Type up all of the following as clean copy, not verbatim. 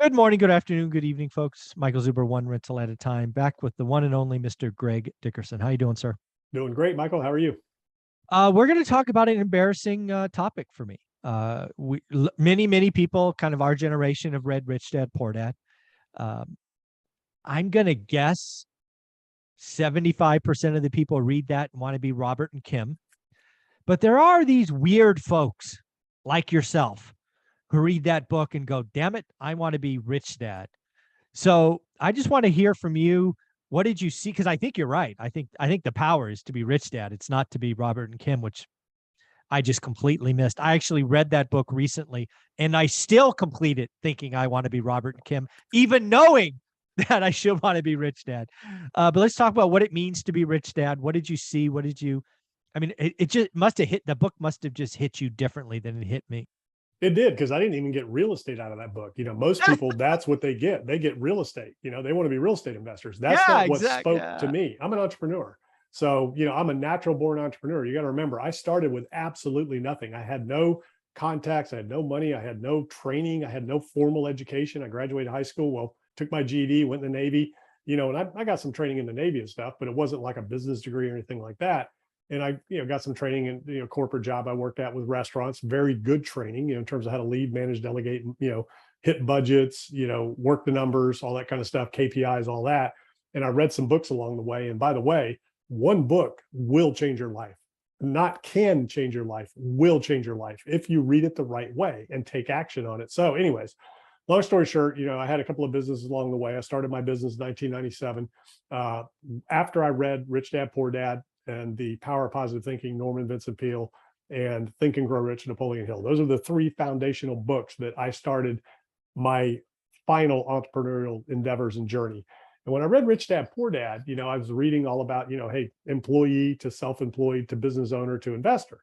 Good morning, good afternoon, good evening, folks. Michael Zuber, one rental at a time, back with the one and only Mr. Greg Dickerson. How you doing, sir? Doing great, Michael. How are you? We're going to talk about an embarrassing topic for me. Many people, kind of our generation, have read Rich Dad Poor Dad. Um, I'm going to guess 75% of the people read that and want to be Robert and Kim. But there are these weird folks like yourself who read that book and go, damn it, I want to be Rich Dad. So I just want to hear from you. What did you see? Because I think you're right. I think the power is to be Rich Dad. It's not to be Robert and Kim, which I just completely missed. I actually read that book recently, and I still complete it thinking I want to be Robert and Kim, even knowing that I should want to be Rich Dad. But let's talk about what it means to be Rich Dad. What did you see? What did you? I mean, it just must have hit. The book must have just hit you differently than it hit me. It did because I didn't even get real estate out of that book. Most people, that's what they get. They get real estate. They want to be real estate investors. That's Yeah, not what exactly. spoke to me. I'm an entrepreneur. So, I'm a natural born entrepreneur. You got to remember, I started with absolutely nothing. I had no contacts. I had no money. I had no training. I had no formal education. I graduated high school. Well, took my GED, went in the Navy, and I got some training in the Navy and stuff, but it wasn't like a business degree or anything like that. And I, got some training in, corporate job I worked at with restaurants, very good training, in terms of how to lead, manage, delegate, hit budgets, work the numbers, all that kind of stuff, KPIs, all that. And I read some books along the way. And by the way, one book will change your life. Not can change your life, will change your life if you read it the right way and take action on it. So, anyways, long story short, I had a couple of businesses along the way. I started my business in 1997. After I read Rich Dad Poor Dad and The Power of Positive Thinking, Norman Vincent Peale, and Think and Grow Rich, Napoleon Hill. Those are the three foundational books that I started my final entrepreneurial endeavors and journey. And when I read Rich Dad Poor Dad, I was reading all about, hey, employee to self-employed to business owner to investor.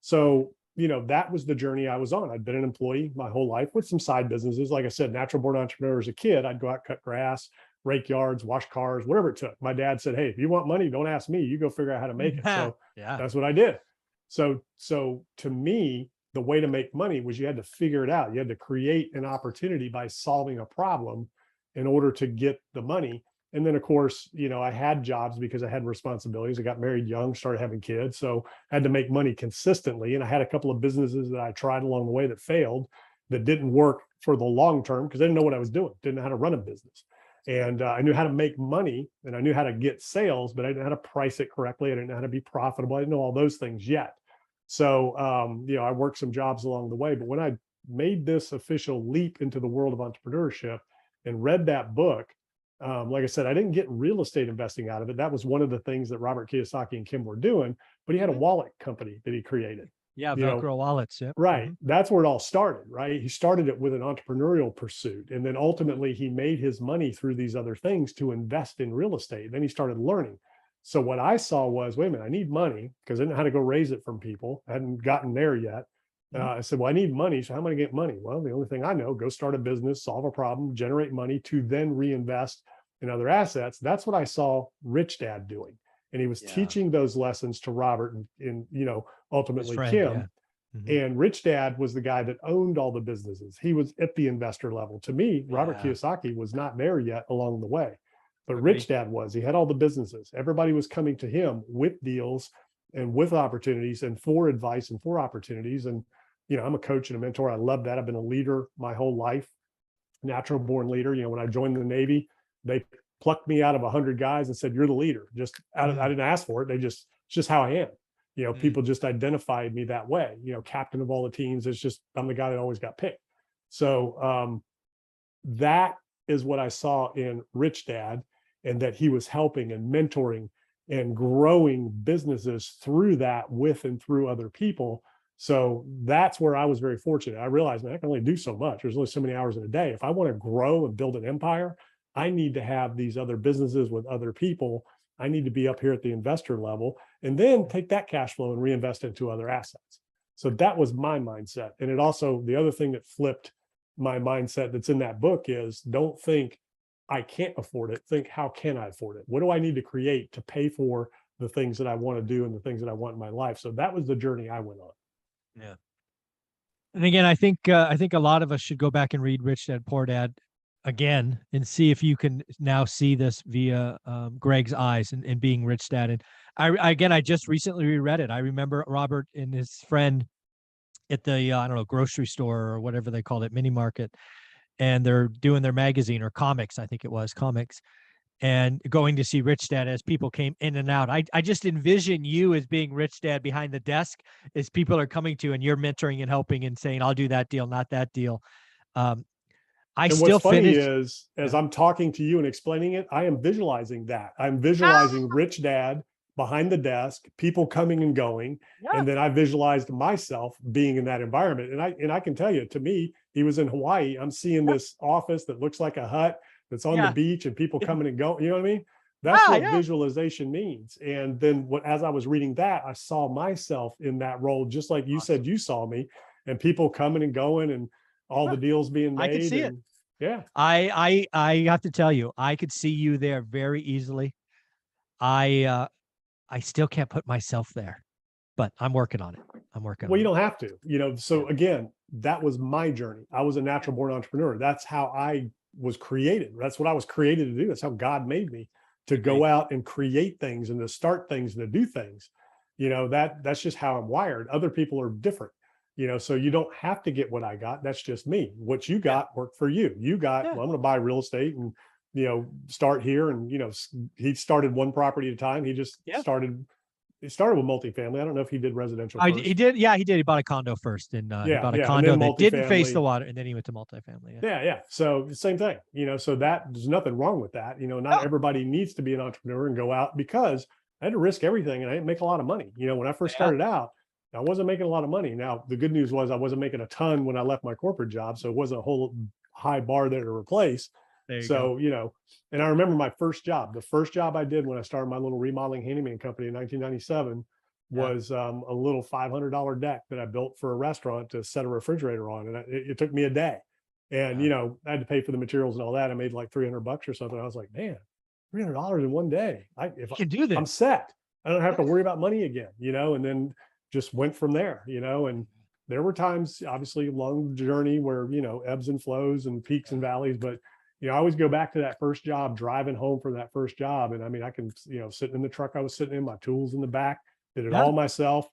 So, that was the journey I was on. I'd been an employee my whole life with some side businesses. Like I said, natural born entrepreneur as a kid. I'd go out, cut grass, rake yards, wash cars, whatever it took. My dad said, hey, if you want money, don't ask me. You go figure out how to make it. So Yeah. that's what I did. So to me, the way to make money was you had to figure it out. You had to create an opportunity by solving a problem in order to get the money. And then, of course, I had jobs because I had responsibilities. I got married young, started having kids. So I had to make money consistently. And I had a couple of businesses that I tried along the way that failed, that didn't work for the long term because I didn't know what I was doing, didn't know how to run a business. And I knew how to make money and I knew how to get sales, but I didn't know how to price it correctly. I didn't know how to be profitable. I didn't know all those things yet. So, I worked some jobs along the way. But when I made this official leap into the world of entrepreneurship and read that book, like I said, I didn't get real estate investing out of it. That was one of the things that Robert Kiyosaki and Kim were doing. But he had a wallet company that he created. Yeah, You know, Velcro wallets. Yep. Right. That's where it all started, right? He started it with an entrepreneurial pursuit. And then ultimately he made his money through these other things to invest in real estate. Then he started learning. So what I saw was, wait a minute, I need money because I didn't know how to go raise it from people. I hadn't gotten there yet. I said, well, I need money. So how am I going to get money? Well, the only thing I know, go start a business, solve a problem, generate money to then reinvest in other assets. That's what I saw Rich Dad doing. And he was Yeah. teaching those lessons to Robert and His ultimately friend. Yeah. Kim. Mhm. And Rich Dad was the guy that owned all the businesses. He was at the investor level. To me, Robert Yeah. Kiyosaki was not there yet along the way, but Rich Agreed. Dad was. He had all the businesses. Everybody was coming to him with deals and with opportunities and for advice and for opportunities. And, I'm a coach and a mentor. I love that. I've been a leader my whole life, natural born leader. When I joined the Navy, they plucked me out of 100 guys and said, you're the leader. Just I didn't ask for it. It's just how I am. People just identified me that way, captain of all the teams. It's just, I'm the guy that always got picked. So that is what I saw in Rich Dad, and that he was helping and mentoring and growing businesses through that with and through other people. So that's where I was very fortunate. I realized, man, I can only do so much. There's only so many hours in a day. If I want to grow and build an empire, I need to have these other businesses with other people. I need to be up here at the investor level and then take that cash flow and reinvest into other assets. So that was my mindset. And it also, the other thing that flipped my mindset that's in that book is, don't think I can't afford it. Think, how can I afford it? What do I need to create to pay for the things that I want to do and the things that I want in my life? So that was the journey I went on. Yeah. And again, I think a lot of us should go back and read Rich Dad Poor Dad. again and see if you can now see this via Greg's eyes and being Rich Dad. And I just recently reread it. I remember Robert and his friend at the I don't know, grocery store or whatever they called it, mini market, and they're doing their magazine or comics, I think it was comics, and going to see Rich Dad as people came in and out. I just envision you as being Rich Dad behind the desk as people are coming to you and you're mentoring and helping and saying, I'll do that deal, not that deal. I And still what's funny finish. is, as Yeah. I'm talking to you and explaining it, I am visualizing that. I'm Ah, visualizing Rich Dad behind the desk, people coming and going. yeah. And then I visualized myself being in that environment. And I can tell you, to me, he was in Hawaii. I'm seeing this office that looks like a hut that's on the Yeah. beach and people Yeah. coming and going. You know what I mean? That's Ah, what yeah. visualization means. And then as I was reading that, I saw myself in that role, just like you said Awesome. you saw me, and people coming and going and all Huh. the deals being I could made. see it. And yeah. I have to tell you, I could see you there very easily. I still can't put myself there, but I'm working on it. I'm working Well, on you it. don't have to, so Yeah. again, that was my journey. I was a natural born entrepreneur. That's how I was created. That's what I was created to do. That's how God made me, to Agreed. go out and create things and to start things and to do things. That's just how I'm wired. Other people are different, so you don't have to get what I got. That's just me. What you Yeah. got worked for you. You got, Yeah. well, I'm going to buy real estate and, start here. And, he started one property at a time. He just Yeah. started It started with multifamily. I don't know if he did residential He first. did. Yeah, he did. He bought a condo first, and he Yeah, bought a yeah, and condo then that didn't face the multifamily. water, and then he went to multifamily. Yeah. Yeah, yeah. So same thing, so that there's nothing wrong with that. Not No. everybody needs to be an entrepreneur and go out, because I had to risk everything and I didn't make a lot of money. When I first Yeah. started out, I wasn't making a lot of money. Now, the good news was I wasn't making a ton when I left my corporate job. So it wasn't a whole high bar there to replace. There you So, go. and I remember my first job, the first job I did when I started my little remodeling handyman company in 1997 Yeah. was a little $500 deck that I built for a restaurant to set a refrigerator on. And it took me a day. And, Yeah. I had to pay for the materials and all that. I made like $300 or something. I was like, man, $300 in one day. You can do I'm this. set. I don't have to Yes. worry about money again, and then just went from there, and there were times, obviously, along the journey where, ebbs and flows and peaks and valleys, but, I always go back to that first job, driving home from that first job. And I mean, I can, sitting in the truck I was sitting in, my tools in the back, did it Yeah. all myself.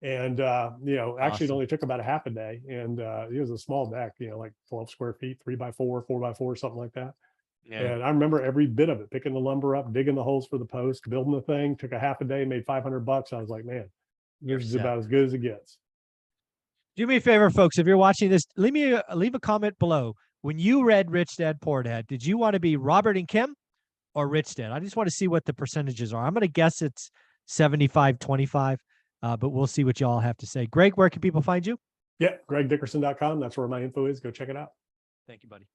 And, actually it Awesome. only took about a half a day. And it was a small deck, like 12 square feet, 3x4, 4x4, something like that. Yeah. And I remember every bit of it, picking the lumber up, digging the holes for the post, building the thing, took a half a day, made $500. I was like, man, You're this is set. about as good as it gets. Do me a favor, folks. If you're watching this, leave a comment below. When you read Rich Dad Poor Dad, did you want to be Robert and Kim or Rich Dad? I just want to see what the percentages are. I'm going to guess it's 75-25, but we'll see what y'all have to say. Greg, where can people find you? Yeah, gregdickerson.com. That's where my info is. Go check it out. Thank you, buddy.